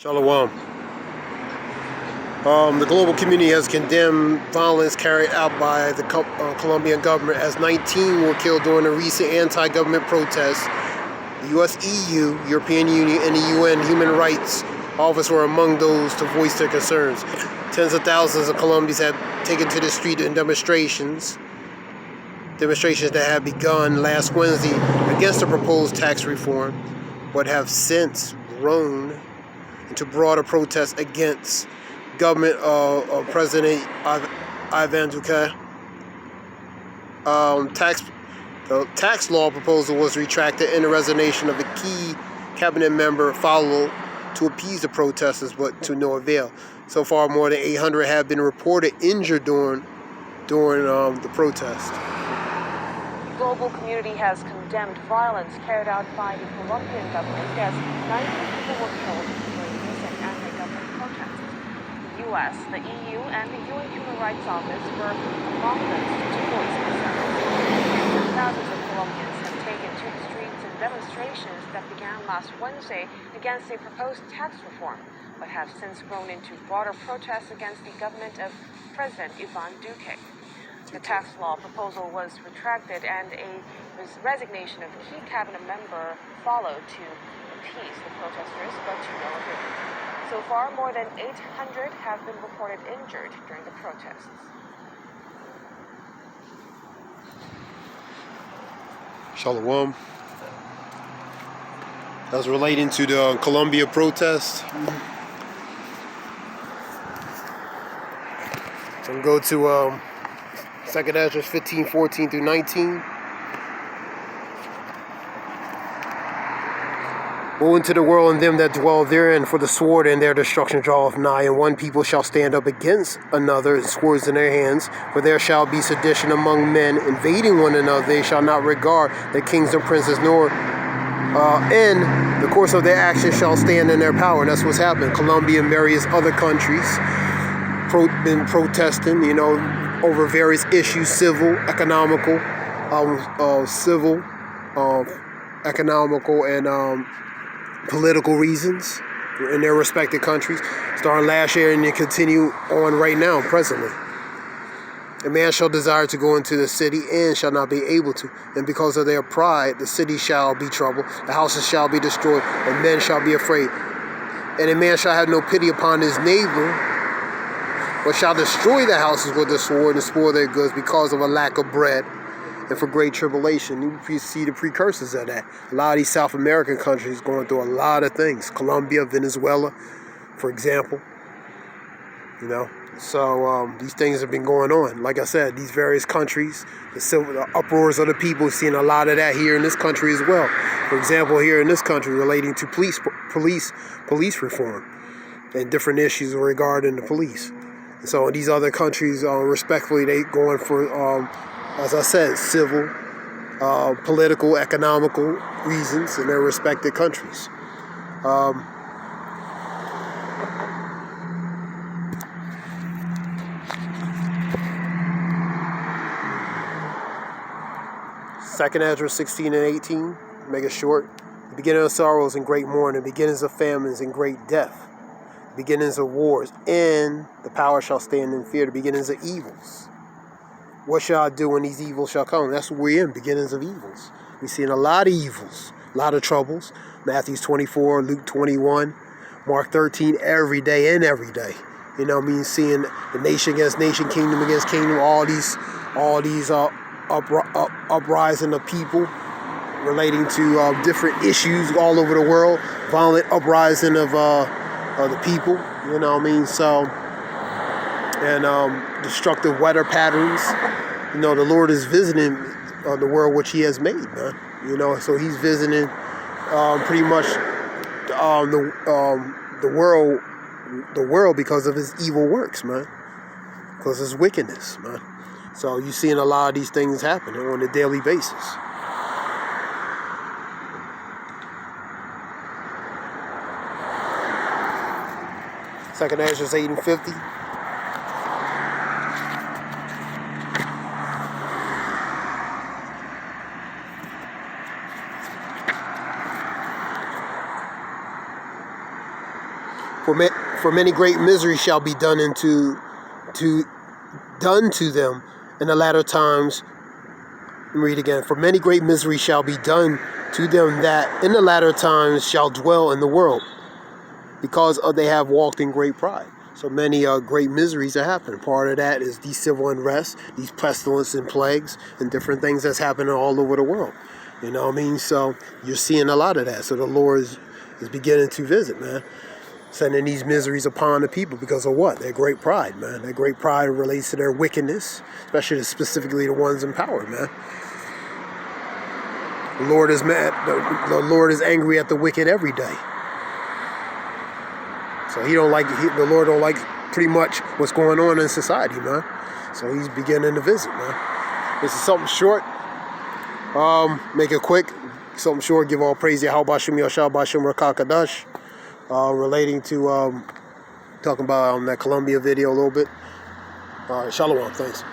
Shalom. The global community has condemned violence carried out by the Colombian government as 19 were killed during a recent anti-government protest. The U.S., EU, European Union, and the UN Human Rights Office were among those to voice their concerns. Tens of thousands of Colombians have taken to the street in demonstrations that had begun last Wednesday against the proposed tax reform, but have since grown into broader protests against government of President Arirang. The tax law proposal was retracted, and the resignation of a key cabinet member followed to appease the protesters, but to no avail. So far, more than 800 have been reported injured during the protest. The global community has condemned violence carried out by the Colombian government as 90 people were killed during recent anti-government protests. The U.S., the EU, and the UN Human Rights Office were among those to voice concerns. Thousands of Colombians have taken to the streets in demonstrations that began last Wednesday against a proposed tax reform, but have since grown into broader protests against the government of President Iván Duque. The tax law proposal was retracted, and a resignation of key cabinet member followed to appease the protesters, but to no avail. So far, more than 800 have been reported injured during the protests. Shalom. That's relating to the Colombia protest. So we'll go to 2nd Ezra 15:14 through 19. Woe unto the world and them that dwell therein, for the sword and their destruction draweth nigh, and one people shall stand up against another, and swords in their hands. For there shall be sedition among men, invading one another. They shall not regard the kings and princes, nor in the course of their actions shall stand in their power. And that's what's happened. Colombia and various other countries been protesting, over various issues, economical, and political reasons in their respective countries, starting last year and they continue on right now, presently. A man shall desire to go into the city and shall not be able to, and because of their pride the city shall be troubled, the houses shall be destroyed, and men shall be afraid. And a man shall have no pity upon his neighbor, but shall destroy the houses with the sword and spoil their goods because of a lack of bread and for great tribulation. You see the precursors of that. A lot of these South American countries going through a lot of things. Colombia, Venezuela, for example. So these things have been going on. Like I said, these various countries, the uproars of the people, seeing a lot of that here in this country as well. For example, here in this country, relating to police reform and different issues regarding the police. And so in these other countries, respectfully, they going for, as I said, civil, political, economical reasons in their respective countries. Second Ezra 16 and 18, make it short. The beginning of sorrows and great mourning, the beginnings of famines and great death, the beginnings of wars, and the power shall stand in fear, the beginnings of evils. What shall I do when these evils shall come? That's what we're in, beginnings of evils. We're seeing a lot of evils, a lot of troubles. Matthew 24, Luke 21, Mark 13, every day and every day. Seeing the nation against nation, kingdom against kingdom, all these uprising of people relating to different issues all over the world, violent uprising of the people, So, and destructive weather patterns. The Lord is visiting the world which He has made, man. So He's visiting pretty much the world because of His evil works, man. Because of His wickedness, man. So you're seeing a lot of these things happening on a daily basis. Second Ezra 8 and 50. For many great misery shall be done to them in the latter times. Let me read again. For many great misery shall be done to them that in the latter times shall dwell in the world, because they have walked in great pride. So many great miseries that happen. Part of that is these civil unrest, these pestilence and plagues, and different things that's happening all over the world. You know what I mean? So you're seeing a lot of that. So the Lord is beginning to visit, man. Sending these miseries upon the people because of what? Their great pride, man. Their great pride relates to their wickedness, especially specifically the ones in power, man. The Lord is mad. The Lord is angry at the wicked every day. So the Lord don't like pretty much what's going on in society, man. So he's beginning to visit, man. This is something short. Make it quick. Something short. Give all praise to Yahweh Shem Yashal Bashem Rakakadash. Relating to talking about that Colombia video a little bit. Shalom. Thanks.